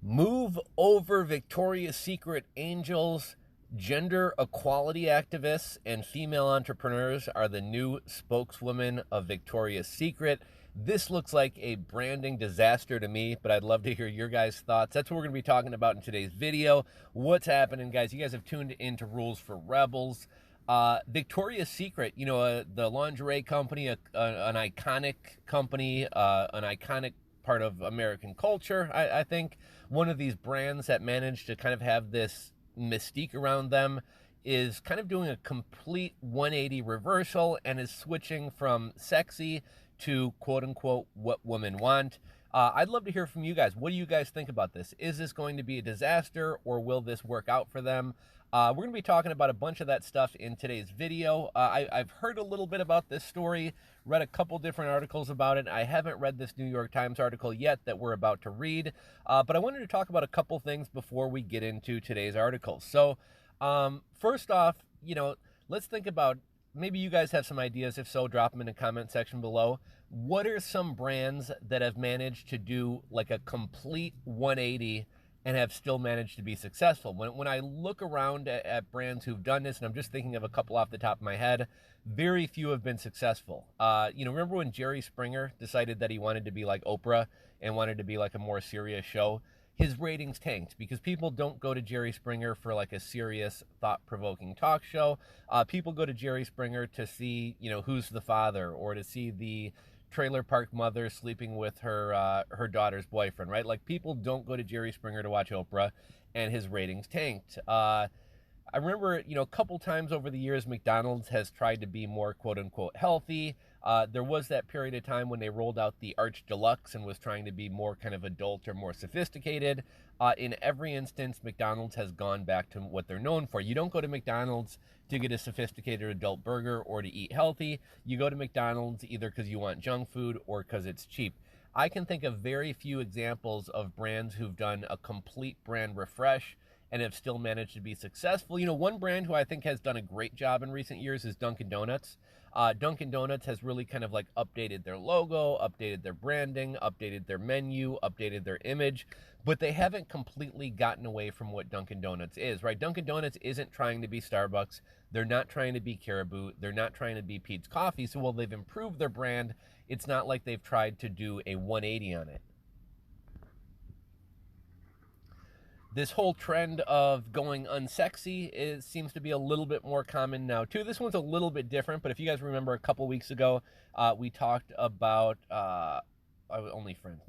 Move over Victoria's Secret angels, gender equality activists, and female entrepreneurs are the new spokeswomen of Victoria's Secret. This looks like a branding disaster to me, but I'd love to hear your guys' thoughts. That's what we're going to be talking about in today's video. What's happening, guys? You guys have tuned into Rules for Rebels. Victoria's Secret, the lingerie company, an iconic company, an iconic part of American culture. I think one of these brands that managed to kind of have this mystique around them is kind of doing a complete 180 reversal and is switching from sexy to quote unquote what women want. I'd love to hear from you guys. What do you guys think about this? Is this going to be a disaster, or will this work out for them? We're going to be talking about a bunch of that stuff in today's video. I've heard a little bit about this story, read a couple different articles about it. I haven't read this New York Times article yet that we're about to read, but I wanted to talk about a couple things before we get into today's article. So first off, let's think about, maybe you guys have some ideas. If so, drop them in the comment section below. What are some brands that have managed to do like a complete 180 and have still managed to be successful? When I look around at brands who've done this, and I'm just thinking of a couple off the top of my head, very few have been successful. Remember when Jerry Springer decided that he wanted to be like Oprah and wanted to be like a more serious show? His ratings tanked because people don't go to Jerry Springer for like a serious, thought-provoking talk show. People go to Jerry Springer to see, Who's the Father, or to see the trailer park mother sleeping with her daughter's boyfriend, right? Like, people don't go to Jerry Springer to watch Oprah, and his ratings tanked. I remember, a couple times over the years, McDonald's has tried to be more quote-unquote healthy. There was that period of time when they rolled out the Arch Deluxe and was trying to be more kind of adult or more sophisticated. In every instance, McDonald's has gone back to what they're known for. You don't go to McDonald's to get a sophisticated adult burger or to eat healthy. You go to McDonald's either because you want junk food or because it's cheap. I can think of very few examples of brands who've done a complete brand refresh and have still managed to be successful. One brand who I think has done a great job in recent years is Dunkin' Donuts. Dunkin' Donuts has really kind of like updated their logo, updated their branding, updated their menu, updated their image, but they haven't completely gotten away from what Dunkin' Donuts is, right? Dunkin' Donuts isn't trying to be Starbucks. They're not trying to be Caribou. They're not trying to be Pete's Coffee. So while they've improved their brand, it's not like they've tried to do a 180 on it. This whole trend of going unsexy seems to be a little bit more common now, too. This one's a little bit different, but if you guys remember a couple weeks ago, we talked about OnlyFans.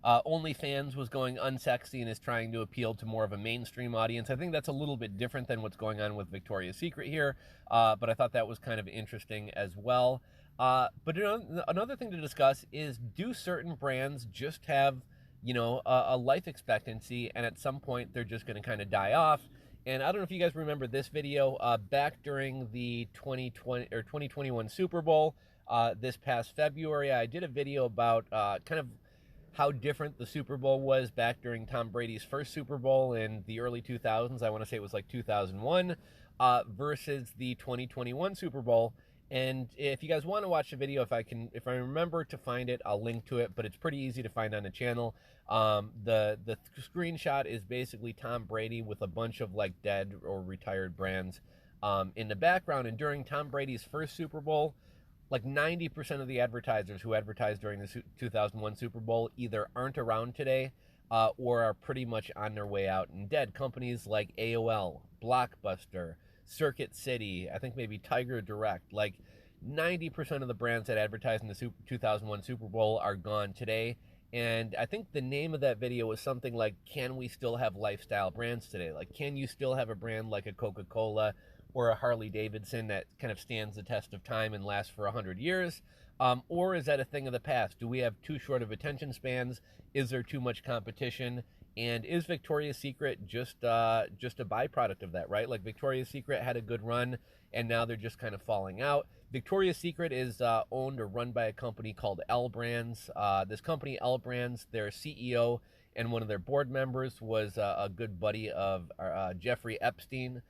OnlyFans was going unsexy and is trying to appeal to more of a mainstream audience. I think that's a little bit different than what's going on with Victoria's Secret here, but I thought that was kind of interesting as well. But another thing to discuss is, do certain brands just have a life expectancy, and at some point they're just going to kind of die off? And I don't know if you guys remember this video back during the 2020 or 2021 Super Bowl this past February. I did a video about kind of how different the Super Bowl was back during Tom Brady's first Super Bowl in the early 2000s. I want to say it was like 2001 versus the 2021 Super Bowl. And if you guys want to watch the video, if I remember to find it, I'll link to it, but it's pretty easy to find on the channel. The screenshot is basically Tom Brady with a bunch of like dead or retired brands in the background. And during Tom Brady's first Super Bowl, like 90% of the advertisers who advertised during the 2001 Super Bowl either aren't around today or are pretty much on their way out and dead. Companies like AOL, Blockbuster, Circuit City, I think maybe Tiger Direct, like 90% of the brands that advertised in the 2001 Super Bowl are gone today. And I think the name of that video was something like, can we still have lifestyle brands today? Like, can you still have a brand like a Coca-Cola or a Harley Davidson that kind of stands the test of time and lasts for 100 years? Or is that a thing of the past? Do we have too short of attention spans? Is there too much competition? And is Victoria's Secret just a byproduct of that, right? Like, Victoria's Secret had a good run, and now they're just kind of falling out. Victoria's Secret is owned or run by a company called L Brands. This company, L Brands, their CEO and one of their board members was a good buddy of Jeffrey Epstein.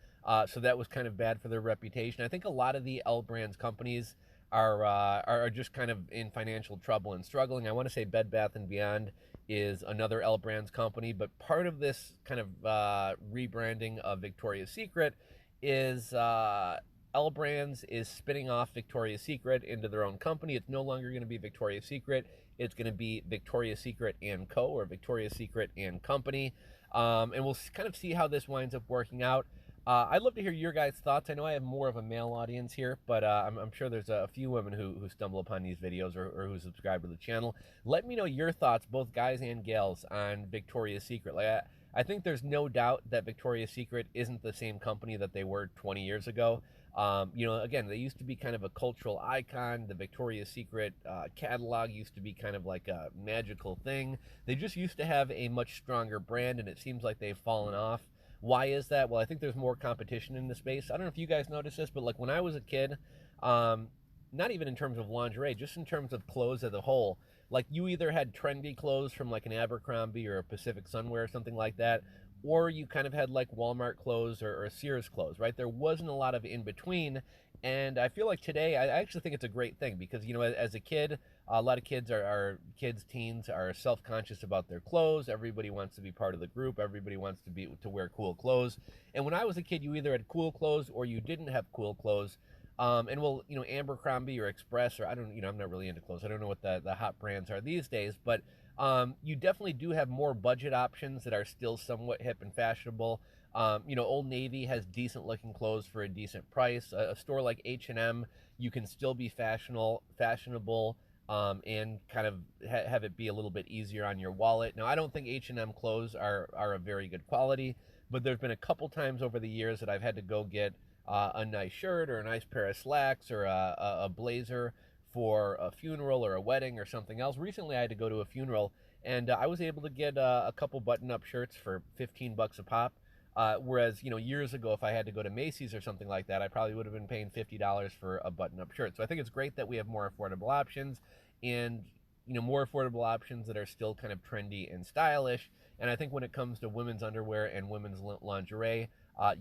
So that was kind of bad for their reputation. I think a lot of the L Brands companies are just kind of in financial trouble and struggling. I want to say Bed Bath and Beyond is another L Brands company, but part of this kind of rebranding of Victoria's Secret is L Brands is spinning off Victoria's Secret into their own company. It's no longer going to be Victoria's Secret. It's going to be Victoria's Secret and Co. or Victoria's Secret and Company. And we'll kind of see how this winds up working out. I'd love to hear your guys' thoughts. I know I have more of a male audience here, but I'm sure there's a few women who stumble upon these videos or who subscribe to the channel. Let me know your thoughts, both guys and gals, on Victoria's Secret. I think there's no doubt that Victoria's Secret isn't the same company that they were 20 years ago. Again, they used to be kind of a cultural icon. The Victoria's Secret catalog used to be kind of like a magical thing. They just used to have a much stronger brand, and it seems like they've fallen off. Why is that? Well, I think there's more competition in the space. I don't know if you guys noticed this, but like when I was a kid, not even in terms of lingerie, just in terms of clothes as a whole, like you either had trendy clothes from like an Abercrombie or a Pacific Sunwear or something like that, or you kind of had like Walmart clothes or Sears clothes, right? There wasn't a lot of in between. And I feel like today, I actually think it's a great thing because, as a kid, a lot of teens are self-conscious about their clothes. Everybody wants to be part of the group. Everybody wants to wear cool clothes. And when I was a kid, you either had cool clothes or you didn't have cool clothes. Abercrombie or Express, or I'm not really into clothes. I don't know what the hot brands are these days, but you definitely do have more budget options that are still somewhat hip and fashionable. Old Navy has decent looking clothes for a decent price. A store like H&M, you can still be fashionable, and kind of have it be a little bit easier on your wallet. Now, I don't think H&M clothes are a very good quality, but there's been a couple times over the years that I've had to go get a nice shirt or a nice pair of slacks or a blazer for a funeral or a wedding or something else. Recently, I had to go to a funeral, and I was able to get a couple button-up shirts for $15 a pop. Whereas, years ago, if I had to go to Macy's or something like that, I probably would have been paying $50 for a button-up shirt. So I think it's great that we have more affordable options and, more affordable options that are still kind of trendy and stylish. And I think when it comes to women's underwear and women's lingerie,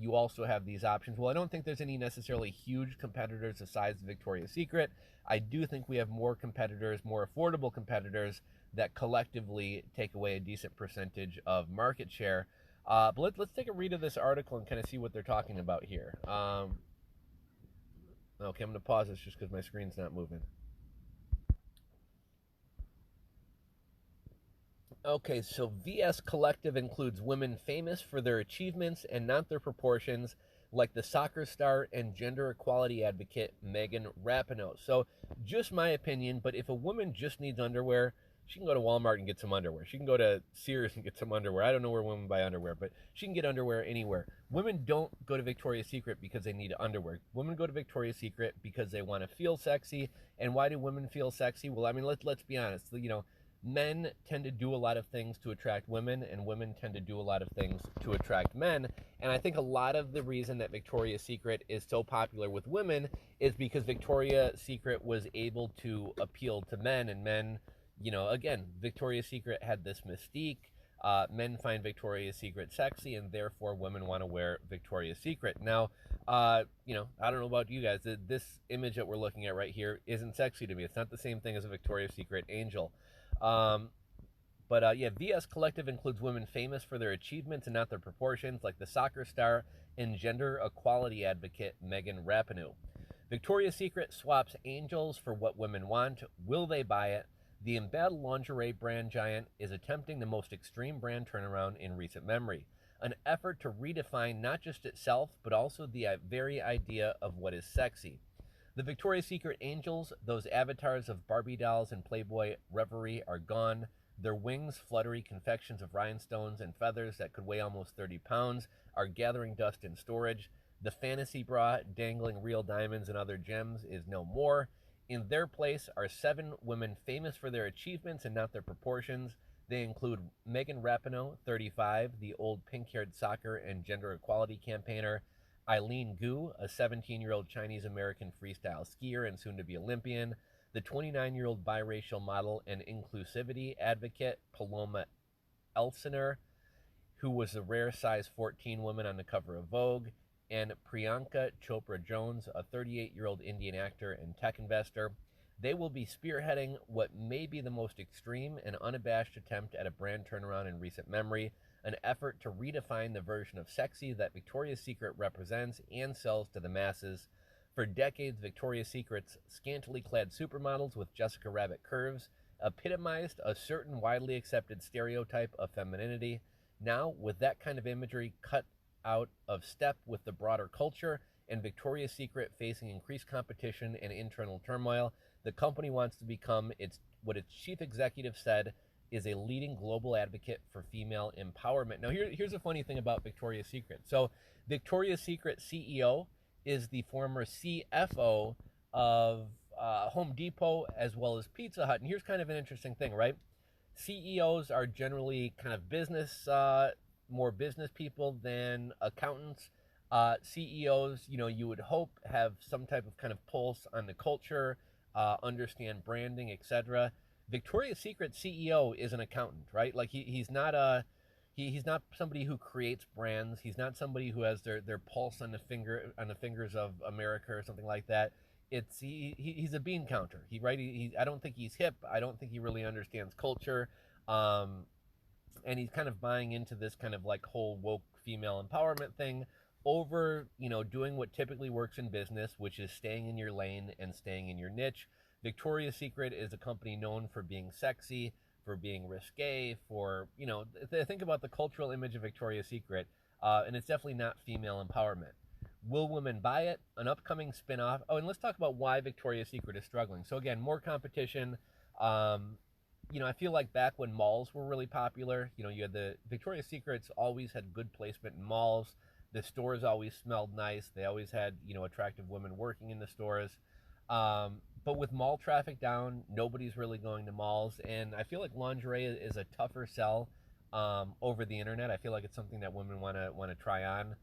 you also have these options. Well, I don't think there's any necessarily huge competitors the size of Victoria's Secret. I do think we have more competitors, more affordable competitors that collectively take away a decent percentage of market share. But let's take a read of this article and kind of see what they're talking about here. Okay, I'm going to pause this just because my screen's not moving. Okay, so VS Collective includes women famous for their achievements and not their proportions, like the soccer star and gender equality advocate Megan Rapinoe. So, just my opinion, but if a woman just needs underwear, she can go to Walmart and get some underwear. She can go to Sears and get some underwear. I don't know where women buy underwear, but she can get underwear anywhere. Women don't go to Victoria's Secret because they need underwear. Women go to Victoria's Secret because they want to feel sexy. And why do women feel sexy? Well, I mean, let's be honest. Men tend to do a lot of things to attract women, and women tend to do a lot of things to attract men. And I think a lot of the reason that Victoria's Secret is so popular with women is because Victoria's Secret was able to appeal to men, and men, again, Victoria's Secret had this mystique. Men find Victoria's Secret sexy, and therefore women want to wear Victoria's Secret. Now, I don't know about you guys. This image that we're looking at right here isn't sexy to me. It's not the same thing as a Victoria's Secret angel. VS Collective includes women famous for their achievements and not their proportions, like the soccer star and gender equality advocate Megan Rapinoe. Victoria's Secret swaps angels for what women want. Will they buy it? The embattled lingerie brand giant is attempting the most extreme brand turnaround in recent memory, an effort to redefine not just itself, but also the very idea of what is sexy. The Victoria's Secret angels, those avatars of Barbie dolls and Playboy revelry, are gone. Their wings, fluttery confections of rhinestones and feathers that could weigh almost 30 pounds, are gathering dust in storage. The fantasy bra, dangling real diamonds and other gems, is no more. In their place are 7 women famous for their achievements and not their proportions. They include Megan Rapinoe, 35, the old pink-haired soccer and gender equality campaigner; Eileen Gu, a 17-year-old Chinese-American freestyle skier and soon-to-be Olympian; the 29-year-old biracial model and inclusivity advocate Paloma Elsner, who was a rare size 14 woman on the cover of Vogue; and Priyanka Chopra Jones, a 38-year-old Indian actor and tech investor. They will be spearheading what may be the most extreme and unabashed attempt at a brand turnaround in recent memory, an effort to redefine the version of sexy that Victoria's Secret represents and sells to the masses. For decades, Victoria's Secret's scantily clad supermodels with Jessica Rabbit curves epitomized a certain widely accepted stereotype of femininity. Now, with that kind of imagery cut out of step with the broader culture and Victoria's Secret facing increased competition and internal turmoil, the company wants to become what its chief executive said is a leading global advocate for female empowerment. Now, here's a funny thing about Victoria's Secret. So, Victoria's Secret CEO is the former CFO of Home Depot as well as Pizza Hut. And here's kind of an interesting thing, right? CEOs are generally kind of more business people than accountants. CEOs, you would hope have some type of kind of pulse on the culture, understand branding, etc. Victoria's Secret CEO is an accountant, right? Like he's not he's not somebody who creates brands. He's not somebody who has their pulse on the fingers of America or something like that. He's a bean counter. I don't think he's hip. I don't think he really understands culture. And he's kind of buying into this kind of like whole woke female empowerment thing over, doing what typically works in business, which is staying in your lane and staying in your niche. Victoria's Secret is a company known for being sexy, for being risque, for, think about the cultural image of Victoria's Secret, and it's definitely not female empowerment. Will women buy it? An upcoming spin-off. Oh, and let's talk about why Victoria's Secret is struggling. So again, more competition. I feel like back when malls were really popular, you had the Victoria's Secrets always had good placement in malls. The stores always smelled nice. They always had, attractive women working in the stores. But with mall traffic down, nobody's really going to malls. And I feel like lingerie is a tougher sell over the internet. I feel like it's something that women want to try on.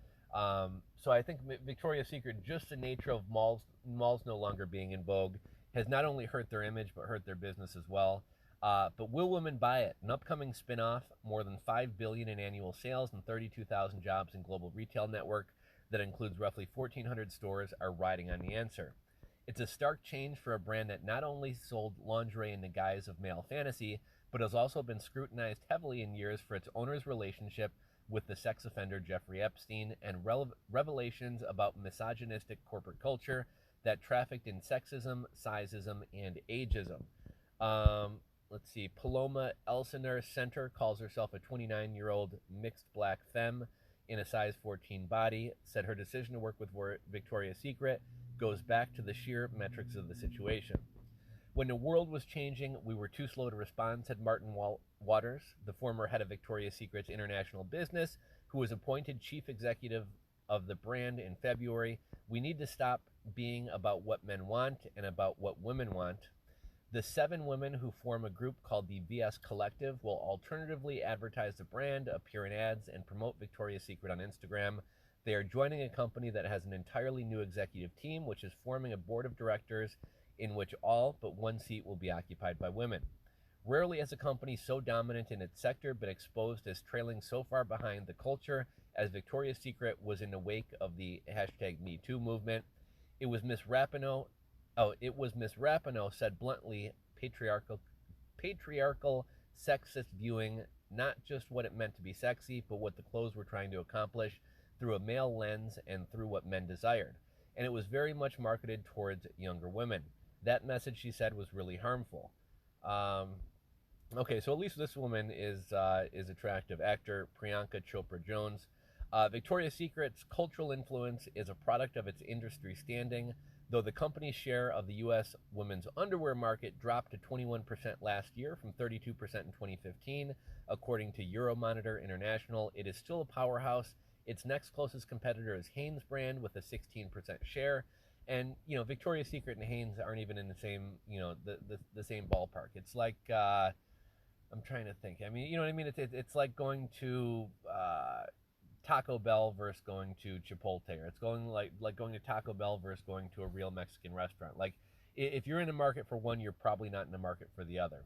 So I think Victoria's Secret, just the nature of malls no longer being in vogue, has not only hurt their image but hurt their business as well. But will women buy it? An upcoming spin-off, more than $5 billion in annual sales and 32,000 jobs in global retail network that includes roughly 1,400 stores are riding on the answer. It's a stark change for a brand that not only sold lingerie in the guise of male fantasy, but has also been scrutinized heavily in years for its owner's relationship with the sex offender Jeffrey Epstein and revelations about misogynistic corporate culture that trafficked in sexism, sizeism, and ageism. Let's see, Paloma Elsener Center calls herself a 29-year-old mixed black femme in a size 14 body, said her decision to work with Victoria's Secret goes back to the sheer metrics of the situation. When the world was changing, we were too slow to respond, said Martin Waters, the former head of Victoria's Secret's international business, who was appointed chief executive of the brand in February. We need to stop being about what men want and about what women want. The 7 women who form a group called the VS Collective will alternatively advertise the brand, appear in ads, and promote Victoria's Secret on Instagram. They are joining a company that has an entirely new executive team, which is forming a board of directors in which all but one seat will be occupied by women. Rarely has a company so dominant in its sector been exposed as trailing so far behind the culture as Victoria's Secret was in the wake of the #MeToo movement. It was Miss Rapinoe said bluntly, patriarchal, sexist viewing, not just what it meant to be sexy, but what the clothes were trying to accomplish through a male lens and through what men desired. And it was very much marketed towards younger women. That message, she said, was really harmful. Okay, so at least this woman is attractive. Actor Priyanka Chopra Jones. Victoria's Secret's cultural influence is a product of its industry standing, though the company's share of the U.S. women's underwear market dropped to 21% last year from 32% in 2015, according to Euromonitor International. It is still a powerhouse. Its next closest competitor is Hanes brand with a 16% share. And, Victoria's Secret and Hanes aren't even in the same, the same ballpark. It's like, I'm trying to think. I mean, you know what I mean? It's like going to Taco Bell versus going to Chipotle, or it's going like going to Taco Bell versus going to a real Mexican restaurant. Like, if you're in the market for one, you're probably not in the market for the other.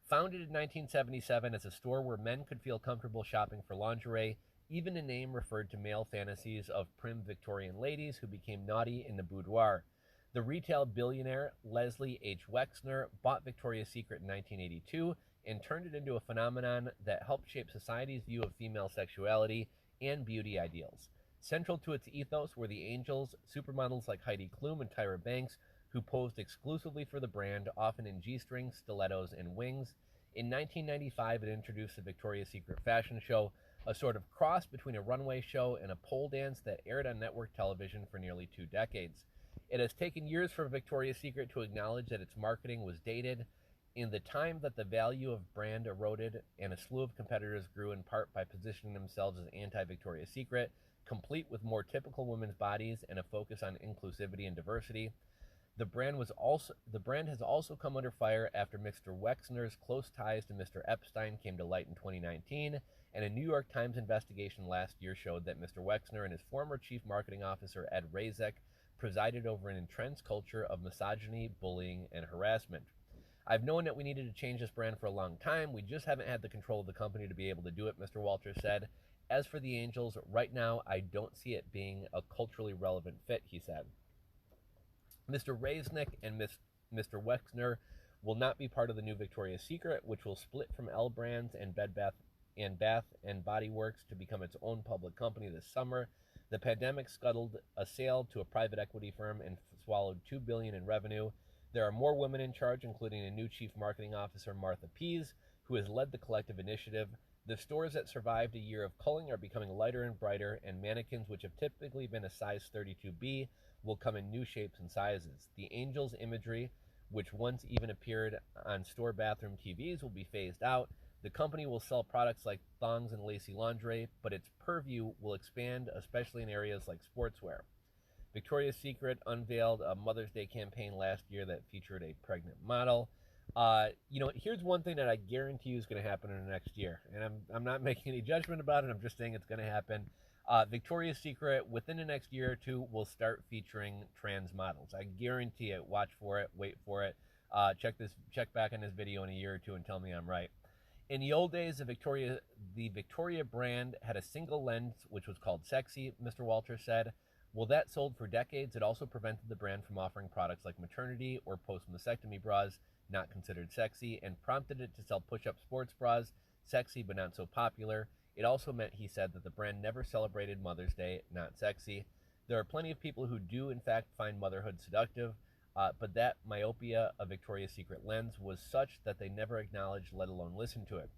Founded in 1977 as a store where men could feel comfortable shopping for lingerie, Even the name referred to male fantasies of prim Victorian ladies who became naughty in the boudoir. The retail billionaire Leslie H. Wexner bought Victoria's Secret in 1982 and turned it into a phenomenon that helped shape society's view of female sexuality and beauty ideals. Central to its ethos were the angels, supermodels like Heidi Klum and Tyra Banks, who posed exclusively for the brand, often in G-strings, stilettos, and wings. In 1995, it introduced the Victoria's Secret fashion show, a sort of cross between a runway show and a pole dance that aired on network television for nearly 2 decades. It has taken years for Victoria's Secret to acknowledge that its marketing was dated. In the time that the value of brand eroded and a slew of competitors grew in part by positioning themselves as anti-Victoria's Secret, complete with more typical women's bodies and a focus on inclusivity and diversity, the brand has also come under fire after Mr. Wexner's close ties to Mr. Epstein came to light in 2019, and a New York Times investigation last year showed that Mr. Wexner and his former chief marketing officer Ed Razek presided over an entrenched culture of misogyny, bullying, and harassment. I've known that we needed to change this brand for a long time. We just haven't had the control of the company to be able to do it, Mr. Walters said. As for the Angels, right now I don't see it being a culturally relevant fit, he said. Mr. Raznick and Mr. Wexner will not be part of the new Victoria's Secret, which will split from L Brands and Bath and Body Works to become its own public company this summer. The pandemic scuttled a sale to a private equity firm and swallowed $2 billion in revenue. There are more women in charge, including a new chief marketing officer, Martha Pease, who has led the collective initiative. The stores that survived a year of culling are becoming lighter and brighter, and mannequins, which have typically been a size 32B, will come in new shapes and sizes. The Angels imagery, which once even appeared on store bathroom TVs, will be phased out. The company will sell products like thongs and lacy lingerie, but its purview will expand, especially in areas like sportswear. Victoria's Secret unveiled a Mother's Day campaign last year that featured a pregnant model. Here's one thing that I guarantee you is going to happen in the next year, and I'm not making any judgment about it. I'm just saying it's going to happen. Victoria's Secret, within the next year or two, will start featuring trans models. I guarantee it. Watch for it. Wait for it. Check back on this video in a year or two and tell me I'm right. In the old days, the Victoria brand had a single lens, which was called Sexy, Mr. Walters said. Well, that sold for decades. It also prevented the brand from offering products like maternity or post-mastectomy bras, not considered sexy, and prompted it to sell push-up sports bras, sexy but not so popular. It also meant, he said, that the brand never celebrated Mother's Day, not sexy. There are plenty of people who do, in fact, find motherhood seductive, but that myopia of Victoria's Secret lens was such that they never acknowledged, let alone listened to it.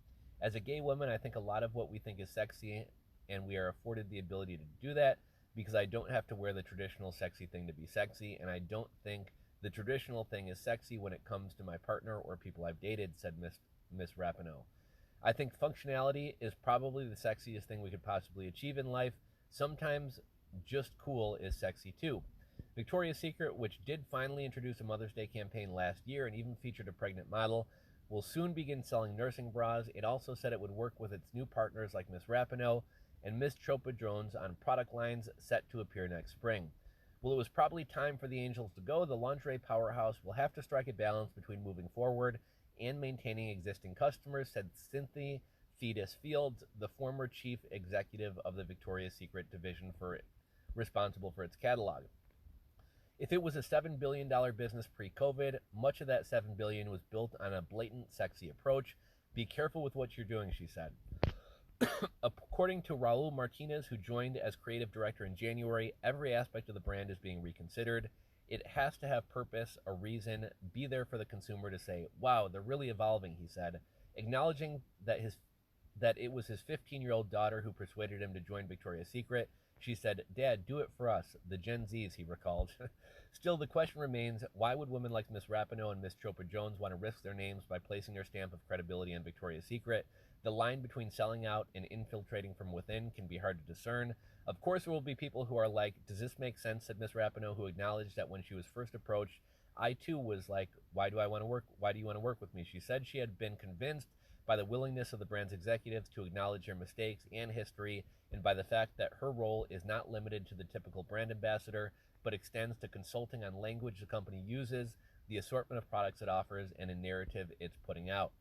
As a gay woman, I think a lot of what we think is sexy, and we are afforded the ability to do that because I don't have to wear the traditional sexy thing to be sexy, and I don't think the traditional thing is sexy when it comes to my partner or people I've dated, said Miss Rapinoe. I think functionality is probably the sexiest thing we could possibly achieve in life. Sometimes just cool is sexy too. Victoria's Secret, which did finally introduce a Mother's Day campaign last year and even featured a pregnant model, will soon begin selling nursing bras. It also said it would work with its new partners like Miss Rapinoe and Miss Chopra Jones on product lines set to appear next spring. Well, it was probably time for the Angels to go. The lingerie powerhouse will have to strike a balance between moving forward and maintaining existing customers, said Cynthia Fetus Fields, the former chief executive of the Victoria's Secret division responsible for its catalog. If it was a $7 billion business pre-COVID, much of that $7 billion was built on a blatant sexy approach. Be careful with what you're doing, she said. According to Raul Martinez, who joined as creative director in January, every aspect of the brand is being reconsidered. It has to have purpose, a reason, be there for the consumer to say, wow, they're really evolving, he said, acknowledging that it was his 15-year-old daughter who persuaded him to join Victoria's Secret. She said, Dad, do it for us, the Gen Zs, he recalled. Still, the question remains, why would women like Miss Rapinoe and Miss Chopra Jones want to risk their names by placing their stamp of credibility on Victoria's Secret? The line between selling out and infiltrating from within can be hard to discern. Of course, there will be people who are like, does this make sense, said Miss Rapinoe, who acknowledged that when she was first approached, I too was like, why do you want to work with me? She said she had been convinced by the willingness of the brand's executives to acknowledge their mistakes and history, and by the fact that her role is not limited to the typical brand ambassador, but extends to consulting on language the company uses, the assortment of products it offers, and a narrative it's putting out.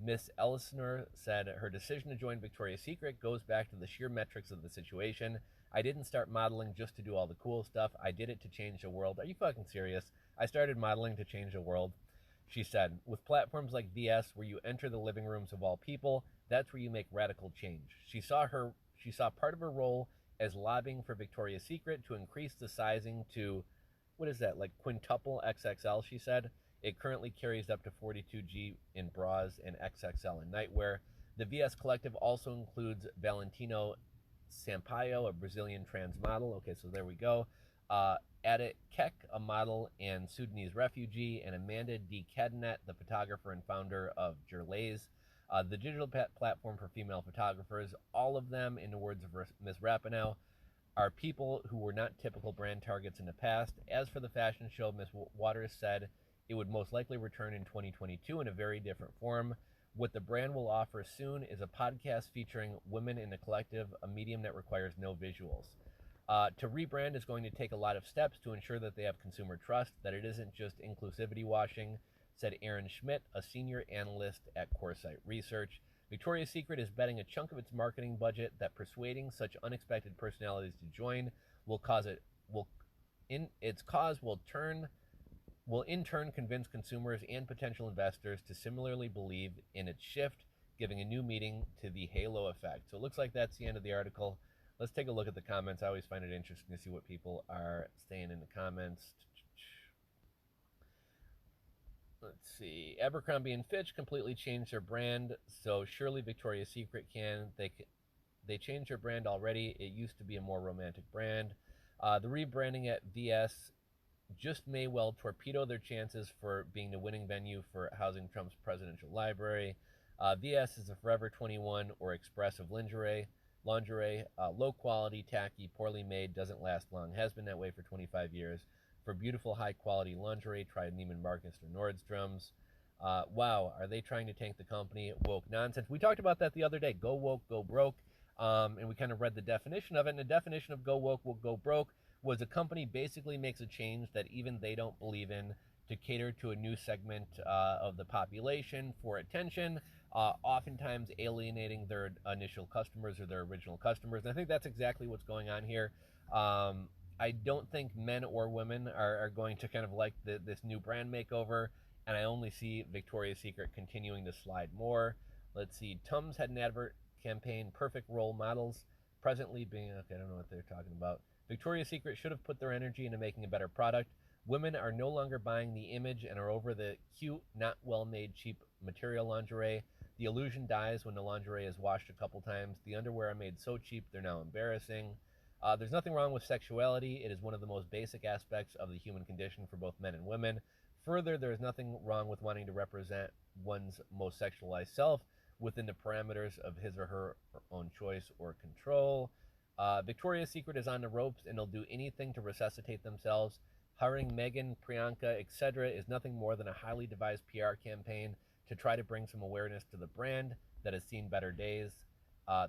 Miss Ellisner said her decision to join Victoria's Secret goes back to the sheer metrics of the situation. I didn't start modeling just to do all the cool stuff. I did it to change the world. Are you fucking serious? I started modeling to change the world. She said, with platforms like VS where you enter the living rooms of all people, that's where you make radical change. She saw part of her role as lobbying for Victoria's Secret to increase the sizing to, what is that, like quintuple XXL, she said. It currently carries up to 42G in bras and XXL in nightwear. The VS Collective also includes Valentino Sampaio, a Brazilian trans model. Okay, so there we go. Adit Kek, a model and Sudanese refugee, and Amanda D. Cadenet, the photographer and founder of Jerlays, the digital platform for female photographers. All of them, in the words of Ms. Rapinoe, are people who were not typical brand targets in the past. As for the fashion show, Ms. Waters said it would most likely return in 2022 in a very different form. What the brand will offer soon is a podcast featuring women in the collective, a medium that requires no visuals. To rebrand is going to take a lot of steps to ensure that they have consumer trust, that it isn't just inclusivity washing, said Aaron Schmidt, a senior analyst at Coresight Research. Victoria's Secret is betting a chunk of its marketing budget that persuading such unexpected personalities to join will in turn convince consumers and potential investors to similarly believe in its shift, giving a new meaning to the halo effect. So it looks like that's the end of the article. Let's take a look at the comments. I always find it interesting to see what people are saying in the comments. Let's see. Abercrombie and Fitch completely changed their brand, so surely Victoria's Secret can. They changed their brand already. It used to be a more romantic brand. The rebranding at VS just may well torpedo their chances for being the winning venue for housing Trump's presidential library. VS is a Forever 21 or expressive lingerie. Low quality, tacky, poorly made, doesn't last long, has been that way for 25 years. For beautiful, high quality lingerie, try Neiman Marcus or Nordstrom's. Wow, are they trying to tank the company? Woke nonsense. We talked about that the other day. Go woke, go broke. And we kind of read the definition of it. And the definition of go woke, go broke was a company basically makes a change that even they don't believe in to cater to a new segment of the population for attention, oftentimes alienating their initial customers or their original customers. And I think that's exactly what's going on here. I don't think men or women are going to kind of like this new brand makeover, and I only see Victoria's Secret continuing to slide more. Let's see. Tums had an advert campaign, Perfect Role Models, presently being, okay, I don't know what they're talking about. Victoria's Secret should have put their energy into making a better product. Women are no longer buying the image and are over the cute, not well-made, cheap material lingerie. The illusion dies when the lingerie is washed a couple times. The underwear are made so cheap they're now embarrassing. There's nothing wrong with sexuality. It is one of the most basic aspects of the human condition for both men and women. Further, there is nothing wrong with wanting to represent one's most sexualized self within the parameters of his or her own choice or control. Victoria's Secret is on the ropes, and they'll do anything to resuscitate themselves. Hiring Meghan, Priyanka, etc. is nothing more than a highly devised PR campaign to try to bring some awareness to the brand that has seen better days.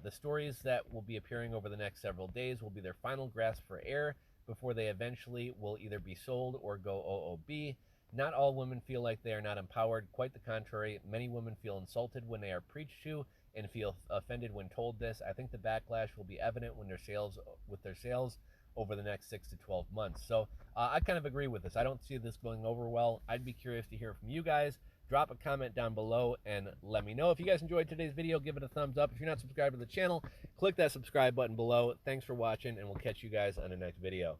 The stories that will be appearing over the next several days will be their final grasp for air before they eventually will either be sold or go OOB. Not all women feel like they are not empowered. Quite the contrary. Many women feel insulted when they are preached to and feel offended when told this. I think the backlash will be evident when their sales over the next 6 to 12 months. So I kind of agree with this. I don't see this going over well. I'd be curious to hear from you guys. Drop a comment down below and let me know. If you guys enjoyed today's video, give it a thumbs up. If you're not subscribed to the channel, click that subscribe button below. Thanks for watching, and we'll catch you guys on the next video.